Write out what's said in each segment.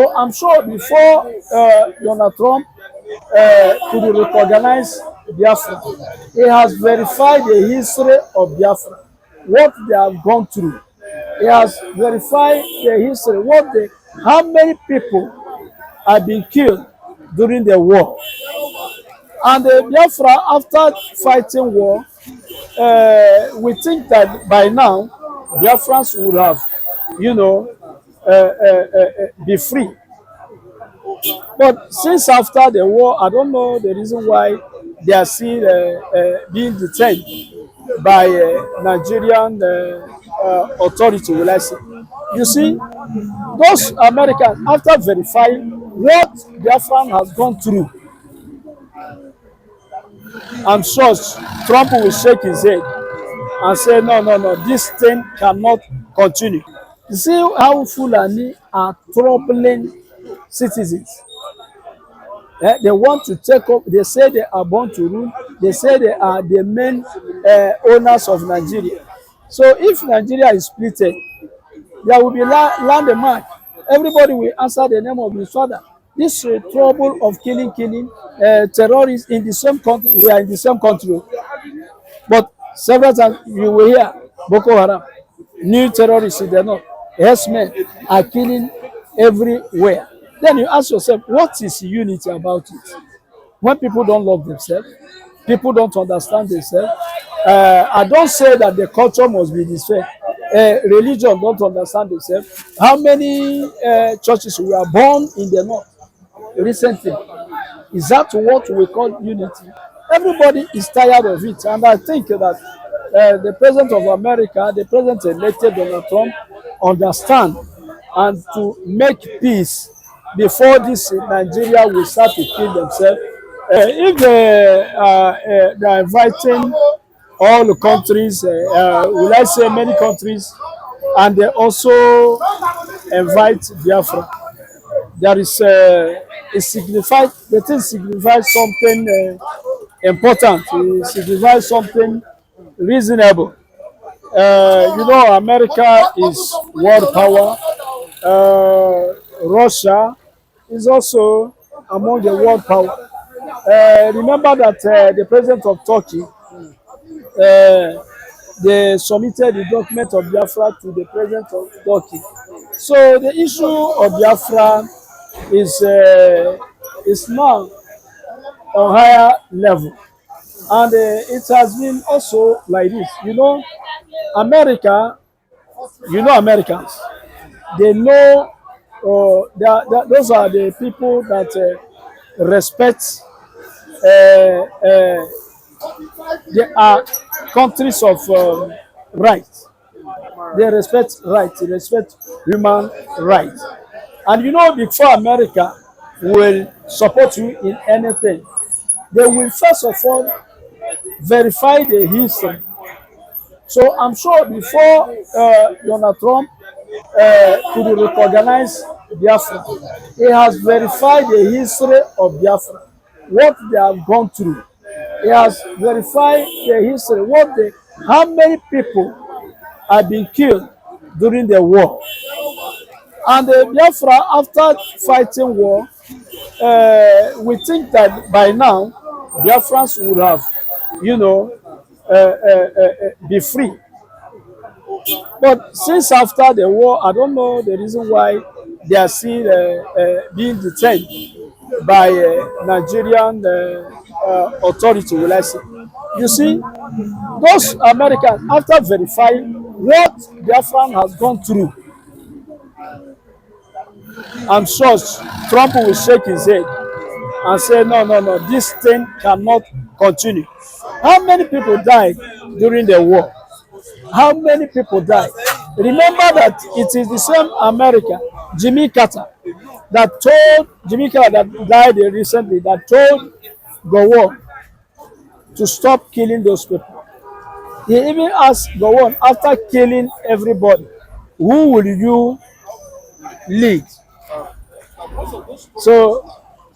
So I'm sure before Donald Trump could recognize Biafra, he has verified the history of Biafra, what they have gone through. He has verified the history, how many people have been killed during the war. And Biafra, after fighting war, we think that by now Biafrans would have, be free. But since after the war, I don't know the reason why they are still being detained by Nigerian authority, will I say. You see, those Americans, after verifying what Biafran has gone through, I'm sure Trump will shake his head and say, no, no, no, this thing cannot continue. You see how Fulani are troubling citizens. They want to take up, they say they are born to rule, they say they are the main owners of Nigeria. So if Nigeria is splitted, there will be landmark. Everybody will answer the name of his father. This trouble of killing terrorists in the same country, we are in the same country. But several times you will hear Boko Haram, new terrorists in the north, herdsmen are killing everywhere. Then you ask yourself, what is unity about it? When people don't love themselves, people don't understand themselves. I don't say that the culture must be this way. Religion don't understand themselves. How many churches were born in the north recently? Is that what we call unity? Everybody is tired of it, and I think that the president of America, the president elected Donald Trump, understand and to make peace before this Nigeria will start to kill themselves. If they are inviting all the countries, will I say many countries, and they also invite Biafra, there is the thing signifies something important. It signifies something reasonable. America is world power. Russia is also among the world power. Remember that the president of Turkey, they submitted the document of Biafra to the president of Turkey. So the issue of Biafra is now on higher level, and it has been also like this. America, Americans, they know. Those are the people that respect. They are countries of rights. They respect rights. They respect human rights. And before America will support you in anything, they will first of all verify the history. So I'm sure before Donald Trump could recognize Biafra, he has verified the history of Biafra, what they have gone through. He has verified the history, how many people have been killed during the war. And Biafra, after fighting war, we think that by now Biafrans would have, be free. But since after the war, I don't know the reason why they are still being detained by Nigerian authority, will I say. You see, those Americans, after verifying what Biafran has gone through, I'm sure Trump will shake his head and say, no, no, no, this thing cannot continue. How many people died during the war? How many people died? Remember that it is the same America, Jimmy Carter, that died recently, that told Gowon to stop killing those people. He even asked Gowon, after killing everybody, who will you lead? So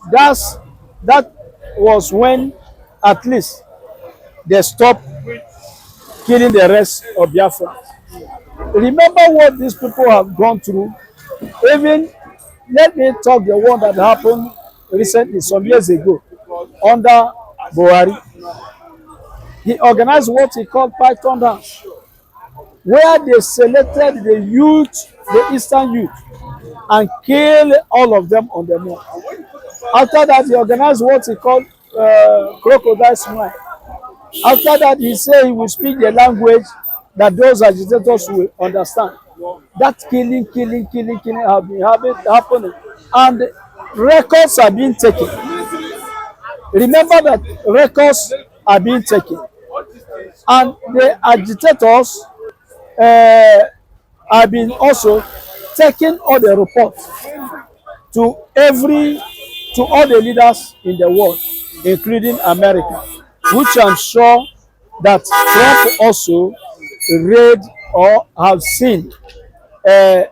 that was when at least they stopped killing the rest of Biafra. Remember what these people have gone through. Even Let me talk the one that happened recently, some years ago, under Buhari. He organized what he called Python Dance, where they selected the youth, the Eastern youth, and killed all of them on the moon. After that, he organized what he called crocodile smile. After that, he said he will speak the language that those agitators will understand. That killing have been happening, and records are being taken. Remember that records are being taken, and the agitators have been also taking all the reports to all the leaders in the world, including America, which I'm sure that Trump also read or have seen the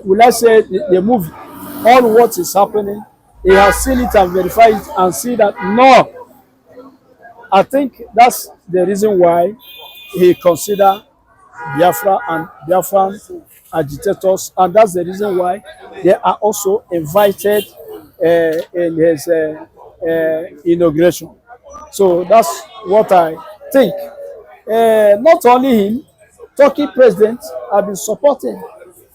will I say the movie, all what is happening. He has seen it and verified it and see that no, I think that's the reason why he consider Biafra and Biafran agitators, and that's the reason why they are also invited in his inauguration. So that's what I think. Not only him, Turkey president have been supporting,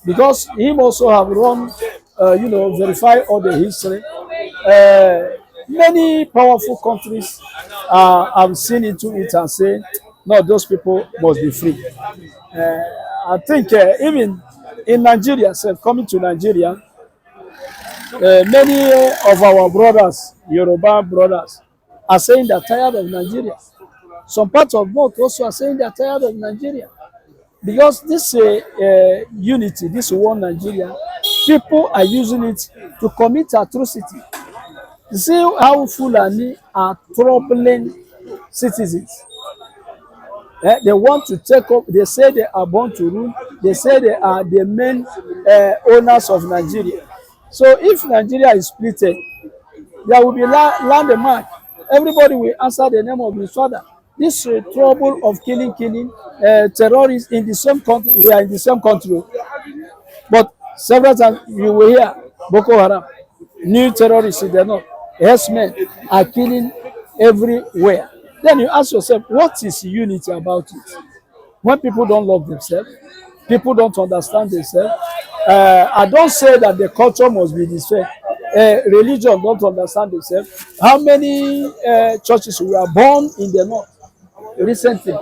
because him also have run, verify all the history. Many powerful countries have seen into it and say, no, those people must be free. I think even in Nigeria, coming to Nigeria, many of our brothers, Yoruba brothers, are saying they're tired of Nigeria. Some parts of both also are saying they're tired of Nigeria. Because this unity, this one Nigeria, people are using it to commit atrocity. You see how Fulani are troubling citizens. They want to take up, they say they are born to rule, they say they are the main owners of Nigeria. So if Nigeria is splitted, there will be landmark. Everybody will answer the name of his father. This trouble of killing terrorists in the same country, we are in the same country. But several times you will hear Boko Haram, new terrorists in the north, herdsmen are killing everywhere. Then you ask yourself, what is unity about it? When people don't love themselves, people don't understand themselves. I don't say that the culture must be this way. Religion don't understand themselves. How many churches were born in the north recently?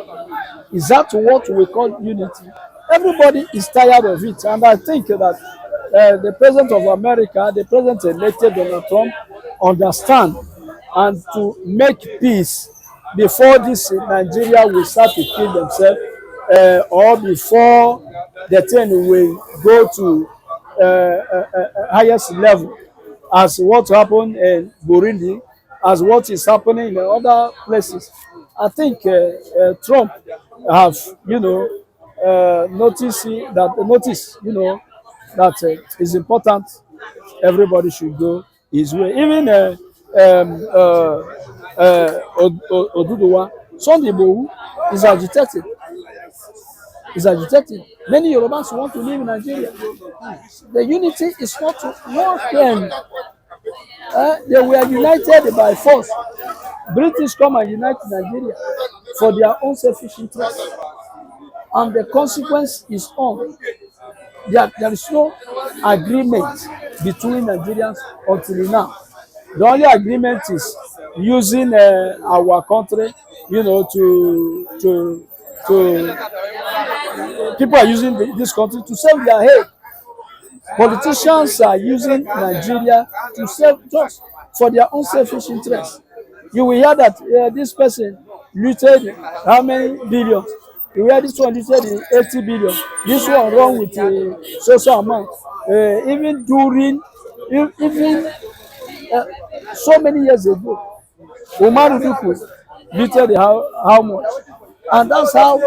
Is that what we call unity? Everybody is tired of it, and I think that the president of America, the president elected Donald Trump, understand and to make peace before this Nigeria will start to kill themselves, or before the thing will go to highest level, as what happened in Burundi, as what is happening in other places. I think Trump have, notice that it's important. Everybody should go his way. Even Oduduwa, Sunday Igboho is agitated. Is agitated. Many Yorubas want to live in Nigeria. The unity is not to work them. They were united by force. British come and unite Nigeria for their own selfish interest. And the consequence is on. There is no agreement between Nigerians until now. The only agreement is using our country, to people are using this country to save their head. Politicians are using Nigeria to save just for their own selfish interest. You will hear that this person looted how many billions? You hear this one looted 80 billion. This one wrong with social amount. Even so many years ago, Umar Duku looted how much? And that's how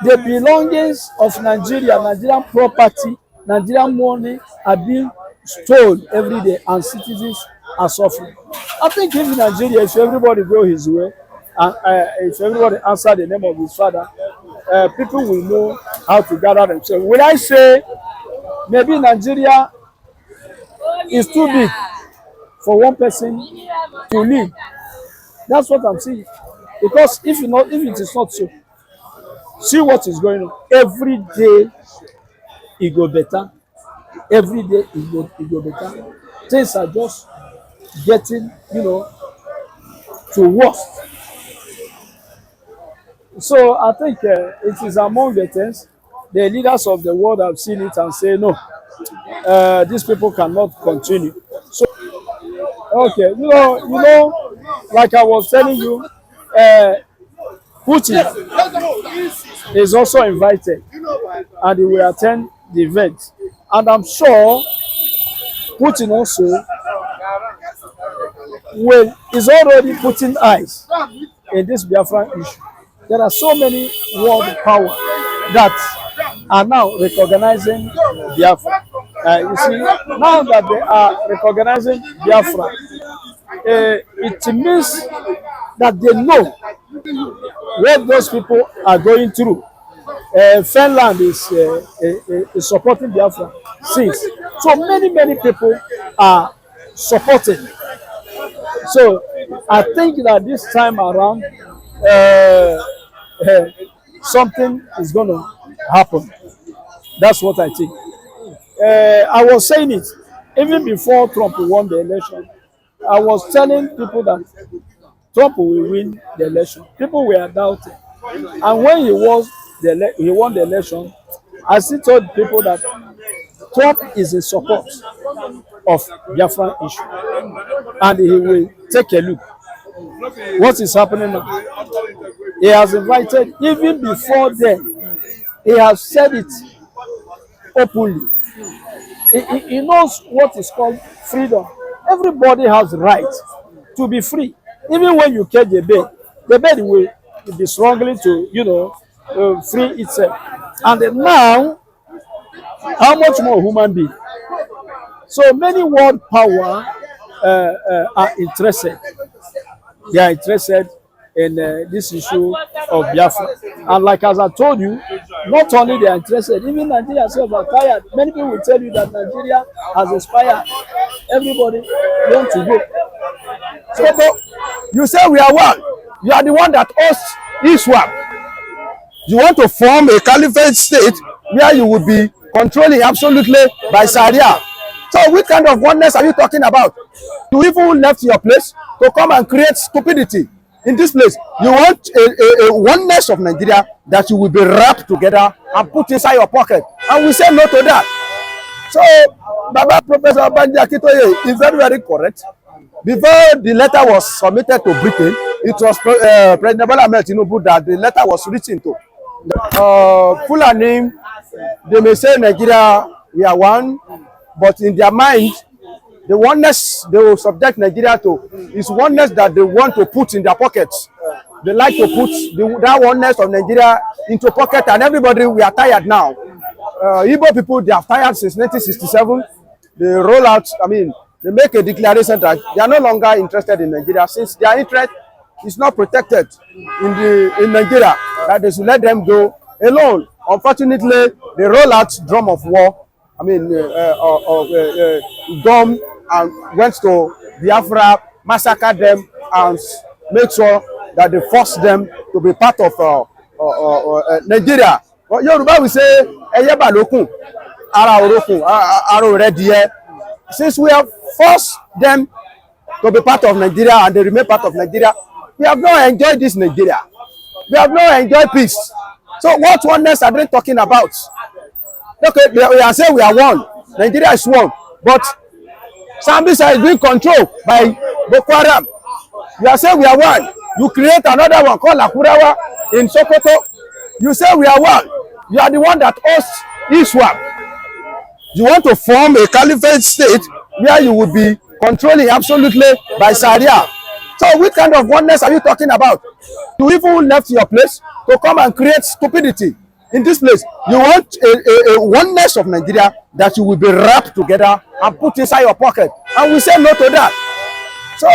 the belongings of Nigerian property, Nigerian money are being stolen every day, and citizens are suffering. I think if Nigeria, if everybody go his way, and if everybody answer the name of his father, people will know how to gather themselves. Will I say Maybe Nigeria is too big for one person to lead. That's what I'm saying. Because if it is not so, see what is going on. Every day it go better. Every day it go better. Things are just getting, to worse. So I think it is among the things the leaders of the world have seen it and say no, these people cannot continue. So okay, like I was telling you, Putin is also invited and he will attend the event. And I'm sure Putin also is already putting eyes in this Biafra issue. There are so many world power that are now recognizing Biafra. You see, now that they are recognizing Biafra, it means that they know what those people are going through. Finland is supporting Biafra since. So many people are supporting. So I think that this time around, something is going to happen. That's what I think. I was saying it even before Trump won the election. I was telling people that Trump will win the election. People were doubting. And when he won the election, I still told people that Trump is in support of Biafra issue. And he will take a look. What is happening now? He has invited, even before then, he has said it openly. He knows what is called freedom. Everybody has right to be free. Even when you catch the bird will be struggling to, free itself. And then now, how much more human being? So many world power are interested. They are interested in this issue of Biafra. And like as I told you, not only they are interested, even Nigeria itself are tired. Many people will tell you that Nigeria has expired. Everybody wants to go. So you say we are one. You are the one that hosts ISWAP. You want to form a caliphate state where you would be controlling absolutely by Sharia. So which kind of oneness are you talking about? You even left your place to come and create stupidity in this place. You want a oneness of Nigeria that you will be wrapped together and put inside your pocket. And we say no to that. So Baba Professor Banji Akintoye is very correct. Before the letter was submitted to Britain, it was President Bola Ahmed Tinubu that the letter was written to. Fulani, they may say Nigeria, we are one, but in their mind, the oneness they will subject Nigeria to is oneness that they want to put in their pockets. They like to put that oneness of Nigeria into pocket, and everybody, we are tired now. Igbo people, they are tired since 1967. They roll out, they make a declaration that they are no longer interested in Nigeria since their interest is not protected in Nigeria, that they should let them go alone. Unfortunately, they roll out drum of war, gum, and went to Biafra, massacred them, and make sure that they force them to be part of Nigeria. But Yoruba will say, "Eyeba lokun, ara orokun, ara orediye." Since we have forced them to be part of Nigeria and they remain part of Nigeria, we have not enjoyed this Nigeria. We have not enjoyed peace. So what oneness are they talking about? Okay, we are saying we are one. Nigeria is one. But Sambisa is being controlled by Boko Haram. You are saying we are one. You create another one called Akurawa in Sokoto. You say we are one. You are the one that hosts ISWAP. You want to form a caliphate state where you would be controlling absolutely by Sharia. So which kind of oneness are you talking about? You even left your place to come and create stupidity in this place. You want a oneness of Nigeria that you will be wrapped together and put inside your pocket. And we say no to that. So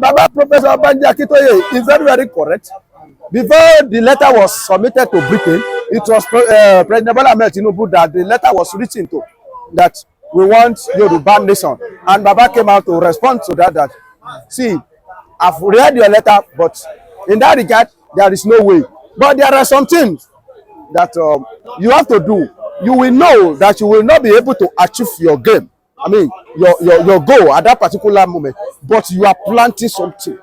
Baba Professor Banji Akintoye is very correct. Before the letter was submitted to Britain, it was President Bola Ahmed Tinubu that the letter was written to. that we want Yoruba nation. And Baba came out to respond to that, see, I've read your letter, but in that regard, there is no way. But there are some things that you have to do. You will know that you will not be able to achieve your game. I mean, your goal at that particular moment. But you are planting something.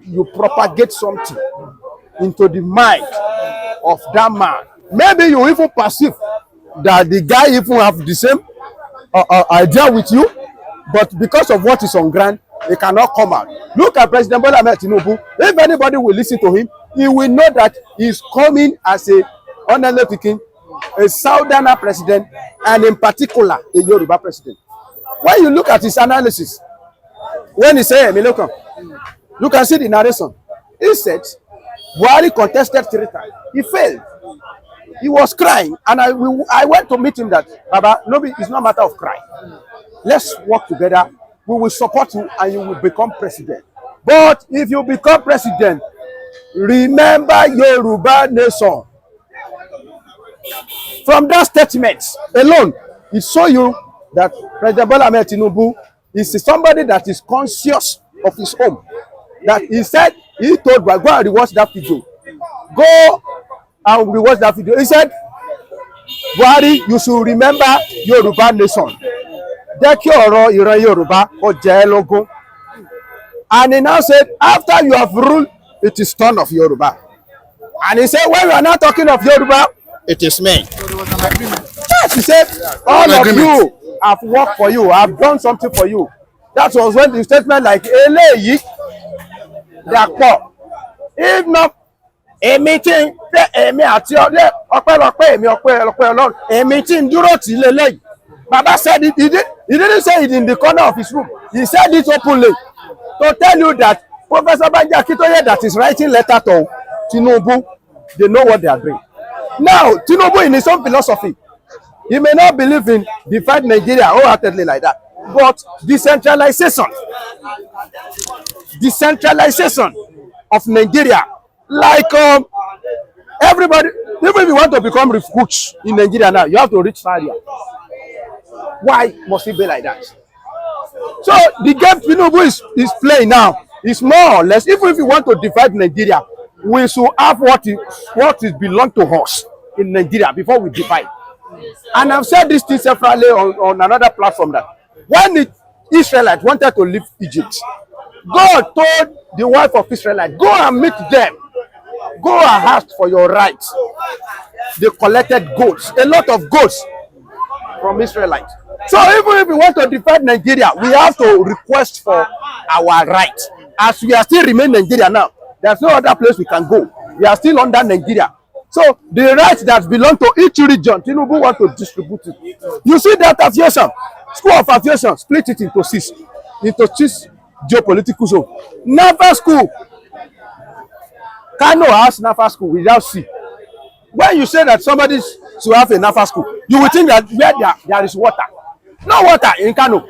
You propagate something into the mind of that man. Maybe you even perceive that the guy even have the same idea with you, but because of what is on ground, he cannot come out. Look at President Bola Ahmed Tinubu. If anybody will listen to him, he will know that he's coming as a honestly speaking, a Southerner president, and in particular a Yoruba president. When you look at his analysis, when he said, you can see the narration. He said, Buhari contested 3 times. He failed. He was crying, and I went to meet him that, Baba, no, it's not a matter of crying. Let's work together. We will support you, and you will become president. But if you become president, remember Yoruba nation. From that statement alone, it shows you that President Bola Ahmed Tinubu is somebody that is conscious of his home. That he said, he told, go and rewatch that video. Go and rewatch that video. He said, Buhari, you should remember Yoruba nation. And he now said, after you have ruled, it is turn of Yoruba. And he said, when we are not talking of Yoruba, it is me. Yes, he said, all of you have worked for you, have done something for you. That was when the statement like, eléyìí dàpọ̀. If not, èmi tí èmi àti ọpẹ́lọpẹ́ èmi ọpẹ́lọpẹ́ Ọlọ́run, èmi tí ń dúró tì lélẹ́yìí. Baba said it, he didn't say it in the corner of his room. He said it openly to tell you that Professor Banji Akintoye that is writing letter to Tinubu, they know what they are doing. Now, Tinubu in his own philosophy, he may not believe in divide Nigeria wholeheartedly like that, but decentralization of Nigeria, like everybody, even if you want to become rich in Nigeria now, you have to reach Sharia. Why must it be like that? So the game Tinubu is playing now is more or less, even if you want to divide Nigeria, we should have what is belong to us in Nigeria before we divide. And I've said this thing separately on another platform that when the Israelites wanted to leave Egypt, God told the wife of Israelite, go and meet them. Go and ask for your rights. They collected goats, a lot of goats from Israelites. So even if we want to divide Nigeria, we have to request for our rights. As we are still remain Nigeria now, there's no other place we can go. We are still under Nigeria. So the rights that belong to each region, Tinubu want to distribute it. You see that aviation, School of Aviation, split it into 6 geopolitical zones. Naval School, Kano has Naval School without sea. When you say that somebody should have a Naval School, you will think that where there is water. No water in Kano,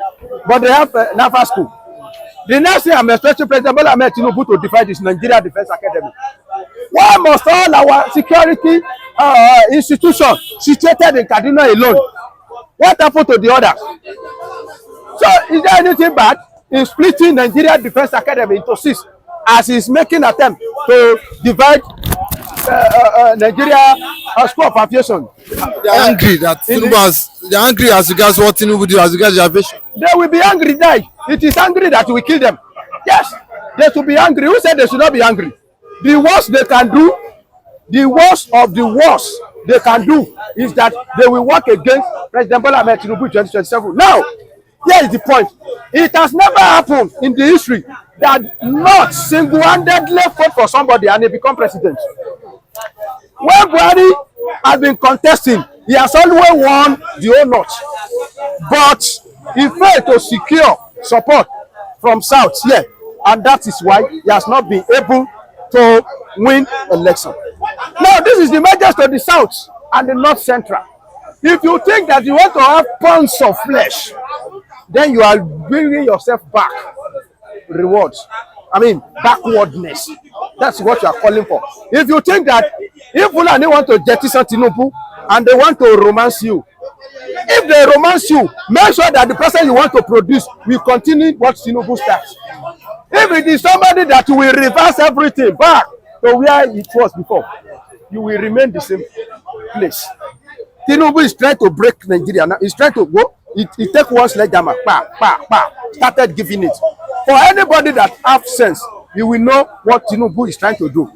but they have a Naval School. The next thing I'm expecting President Bola Ahmed Tinubu to defend is Nigeria Defense Academy. Why must all our security institutions situated in Kaduna alone? What happened to the others? So is there anything bad in splitting Nigeria Defense Academy into 6 as he's making attempt to divide Nigeria School of Aviation? They are angry that Tinubu they are angry as regards what Tinubu do as regards the aviation. They will be angry, die. It is angry that we kill them. Yes, they should be angry. Who said they should not be angry? The worst they can do, the worst of the worst they can do is that they will work against President Bola Ahmed Tinubu in 2027. Now, here is the point. It has never happened in the history that not single-handedly fought for somebody and they become president. When Buhari has been contesting, he has always won the whole north. But he failed to secure support from south here. And that is why he has not been able to win election. Now, this is the measures to the south and the north central. If you think that you want to have pounds of flesh, then you are bringing yourself back rewards. I mean, backwardness. That's what you are calling for. If you think that if Fulani want to jettison Tinubu and they want to romance you, If they romance you, make sure that the person you want to produce will continue what Tinubu starts. If it is somebody that will reverse everything back to where it was before, you will remain the same place. Tinubu is trying to break Nigeria now. He's trying to go. He take one sledgehammer, started giving it. For anybody that have sense, you will know what Tinubu is trying to do.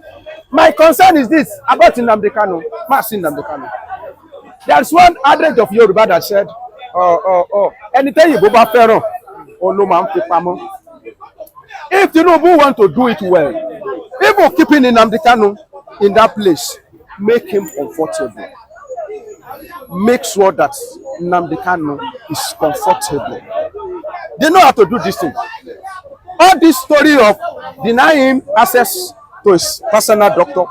My concern is this about Nnamdi Kanu. There's one adage of Yoruba that said, anything you go back fẹ́ràn, ló máa ń fi pamọ́. If Tinubu want to do it well, even keeping Nnamdi Kanu in that place, make him comfortable. Make sure that Nnamdi Kanu is comfortable. They know how to do this thing. All this story of denying him access to his personal doctor,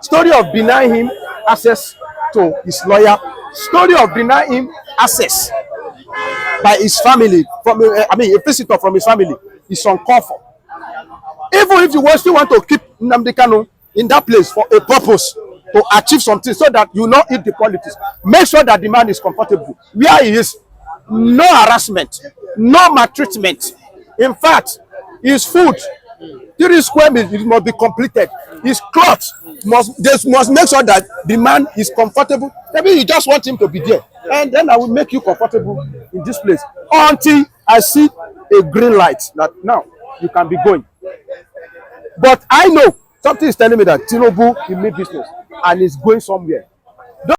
story of denying him access to his lawyer, story of denying him access by his family, from a visitor from his family, is uncalled for. Even if you still want to keep Nnamdi Kanu in that place for a purpose, to achieve something so that you not eat the politics, make sure that the man is comfortable where he is. No harassment, no maltreatment. In fact, his food, 3 square meters, it must be completed. His clothes must make sure that the man is comfortable. Maybe you just want him to be there, and then I will make you comfortable in this place until I see a green light that now you can be going. But I know something is telling me that Tinubu will mean business and is going somewhere.